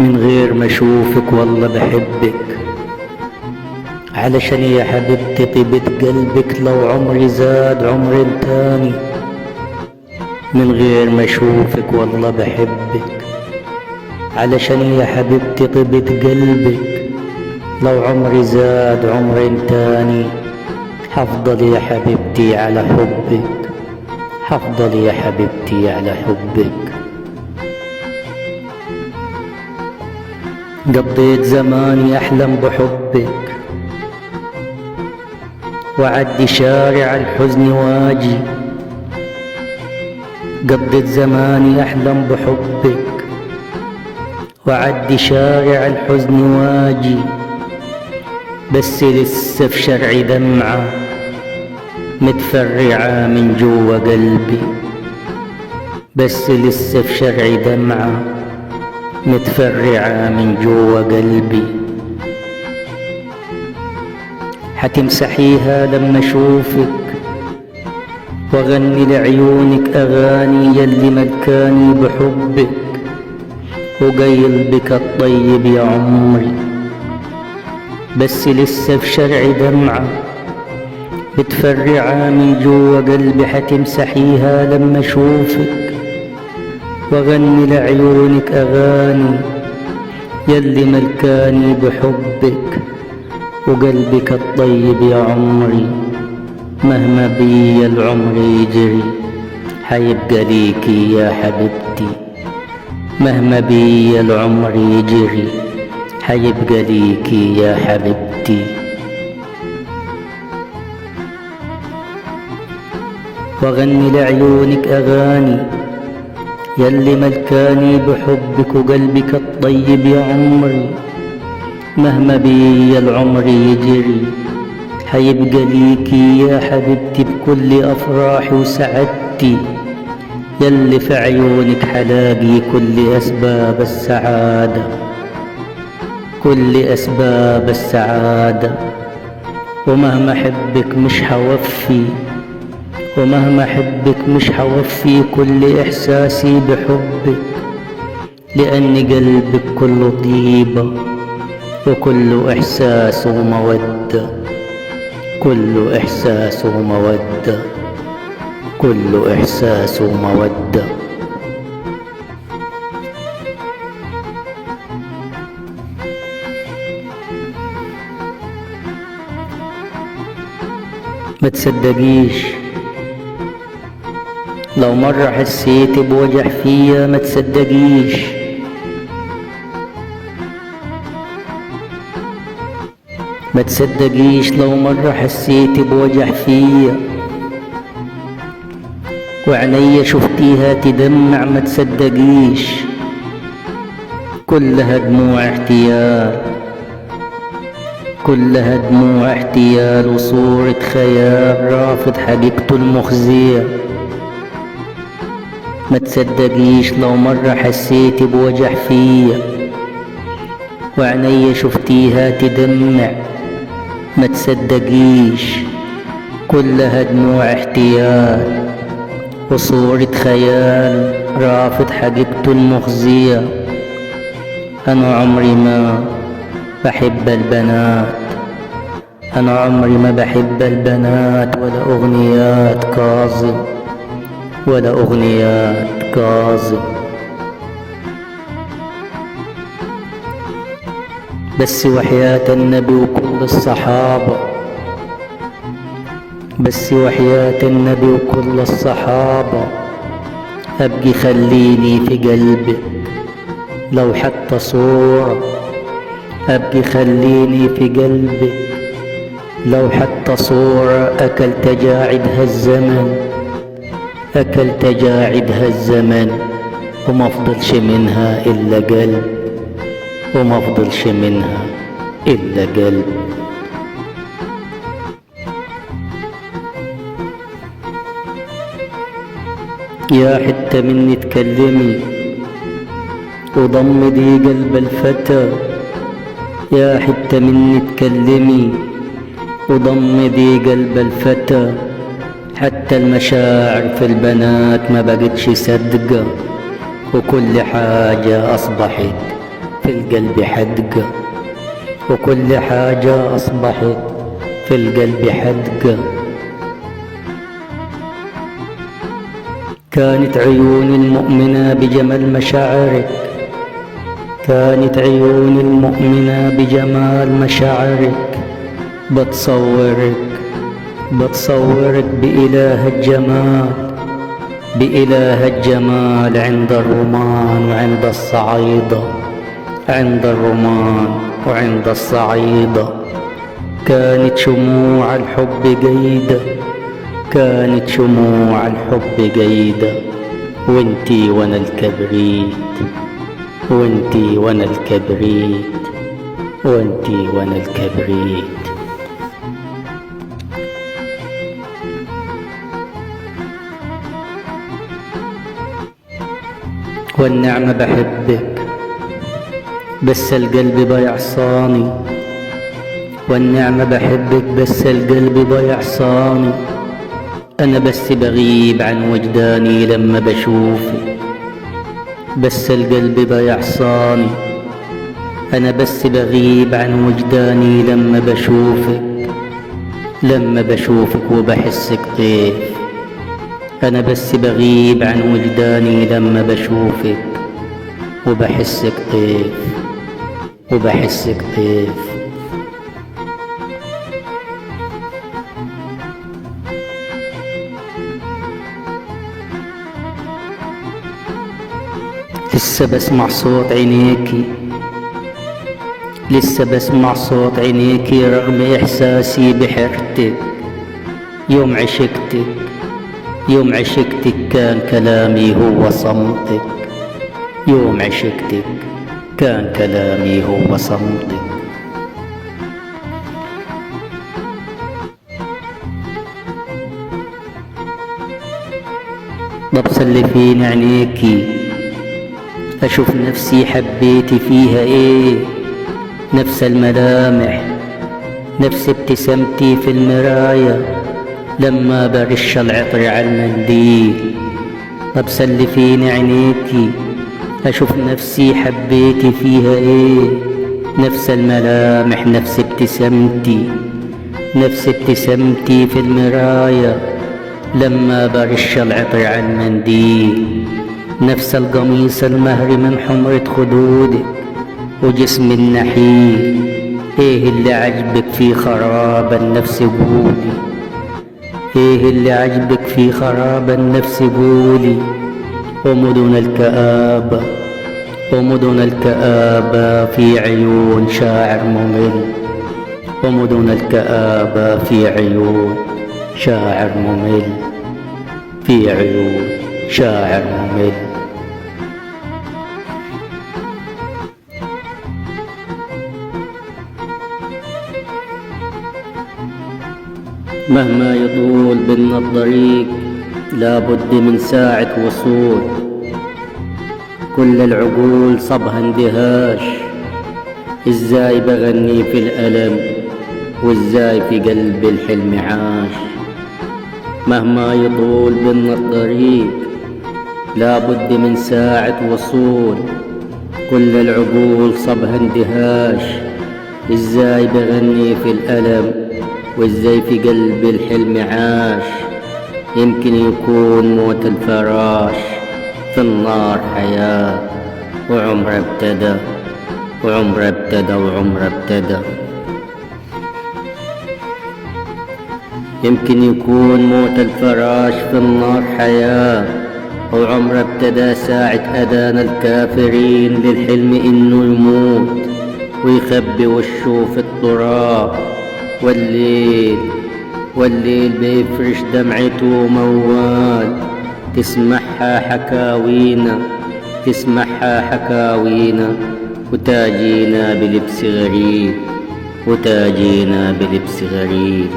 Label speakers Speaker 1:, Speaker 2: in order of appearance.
Speaker 1: من غير ما اشوفك والله بحبك، علشان يا حبيبتي طيبة قلبك لو عمري زاد عمر تاني. من غير ما اشوفك والله بحبك، علشان يا حبيبتي طيبة قلبك لو عمري زاد عمر تاني. حفضل يا حبيبتي على حبك، حفضل يا حبيبتي على حبك. قضيت زماني أحلم بحبك، وعدي شارع الحزن واجي. قضيت زماني أحلم بحبك، وعدي شارع الحزن واجي. بس لسه في شرعي دمعة متفرعة من جوا قلبي، بس لسه في شرعي دمعة متفرعة من جوا قلبي. حتمسحيها لما اشوفك، واغني لعيونك اغاني يلي ملكاني بحبك، وقلبك الطيب يا عمري. بس لسه في شرعي دمعة متفرعة من جوا قلبي. حتمسحيها لما اشوفك، واغني لعيونك اغاني يلي ملكاني بحبك، وقلبك الطيب يا عمري. مهما بي العمر يجري حيبقى ليكي يا حبيبتي، مهما بي العمر يجري حيبقى ليكي يا حبيبتي. واغني لعيونك اغاني يلي ملكاني بحبك، وقلبك الطيب يا عمري. مهما بي العمر يجري حيبقى ليكي يا حبيبتي بكل أفراحي وسعادتي، يلي في عيونك حلاقي كل أسباب السعادة، كل أسباب السعادة. ومهما حبك مش حوفي، ومهما حبك مش حوفي كل إحساسي بحبك، لأن قلبك كله طيبة وكل إحساس ومودة، كل إحساس ومودة، كل إحساس ومودة. ما تصدقيش لو مرة حسيت بوجع فيا، ما تصدقيش ما تصدقيش لو مرة حسيت بوجع فيا، وعينيا شفتيها تدمع. ما تصدقيش كلها دموع احتيال، كلها دموع احتيال وصورة خيال رافض حقيقته المخزية. ما تصدقيش لو مرة حسيت بوجع فيا، وعينيا شفتيها تدمع. ما تصدقيش كلها دموع احتيال وصورة خيال رافض حقيقته المخزية. أنا عمري ما بحب البنات، أنا عمري ما بحب البنات، ولا أغنيات كاظم، ولا أغنيات كاظم. بس وحياة النبي وكل الصحابة، بس وحياة النبي وكل الصحابة، أبقي خليني في قلبك لو حتى صورة، أبقي خليني في قلبك لو حتى صورة. أكلت جاعدها الزمن، أكلت جاعدها الزمن، وما فضلش منها إلا قلب، وما فضلش منها إلا قلب. يا حتة مني تكلمي وضمدي قلب الفتى، يا حتة مني تكلمي وضمدي قلب الفتى. حتى المشاعر في البنات ما بقتش صدقة، وكل حاجة أصبحت في في القلب حدقة، وكل حاجة أصبحت في القلب حدقة. كانت عيون المؤمنة بجمال مشاعرك، كانت عيون المؤمنة بجمال مشاعرك، بتصورك بإله الجمال، بإله الجمال عند الرمان وعند الصعيدة، عند الرمان وعند الصعيدة. كانت شموع الحب جيدة، كانت شموع الحب جيدة، وانتي وانا الكبريت، وانتي وانا الكبريت، وانتي وانا الكبريت. والنعمة بحبك بس القلب بيعصاني، والنعمة بحبك بس القلب بيعصاني. أنا بس بغيب عن وجداني لما بشوفك، بس القلب بيعصاني. أنا بس بغيب عن وجداني لما بشوفك، لما بشوفك وبحسك طيف. أنا بس بغيب عن وجداني لما بشوفك وبحسك طيف، وبحسك طيف. لسه بسمع صوت عينيكي، لسه بسمع صوت عينيكي رغم إحساسي بحيرتك. يوم عشقتك، يوم عشقتك كان كلامي هو صمتك، يوم عشقتك كان كلامي هو صمتك. ببص اللي فين عينيكي، أشوف نفسي حبيتي فيها إيه، نفس الملامح، نفس ابتسامتي في المراية لما برش العطر على المنديل. ببص اللي فين عينيكي، أشوف نفسي حبيتي فيها إيه، نفس الملامح، نفس ابتسامتي، نفس ابتسامتي في المراية لما برش العطر على المنديل. نفس القميص المهري من حمرة خدودك وجسم النحيل. ايه اللي عجبك في خراب النفس قولي، ايه اللي عجبك في خراب النفس قولي. ومدن الكآبة، ومدن الكآبة في عيون شاعر ممل، ومدن الكآبة في عيون شاعر ممل، في عيون شاعر ممل. مهما يطول بنا الطريق لابد من ساعة وصول، كل العقول صبها اندهاش. ازاي بغني في الألم وازاي في قلب الحلم عاش. مهما يطول بنا الطريق لابد من ساعة وصول، كل العقول صبها اندهاش. ازاي بغني في الألم وازاي في قلب الحلم عاش. يمكن يكون موت الفراش في النار حياة، وعمره ابتدى، وعمره ابتدى، وعمره ابتدى. يمكن يكون موت الفراش في النار حياة، وعمره ابتدى ساعة أذان الكافرين للحلم إنه يموت ويخبي وشه في التراب. والليل بيفرش دمعته موال، تسمعها حكاوينا، تسمعها حكاوينا. وتاجينا بلبس غريب، وتاجينا بلبس غريب.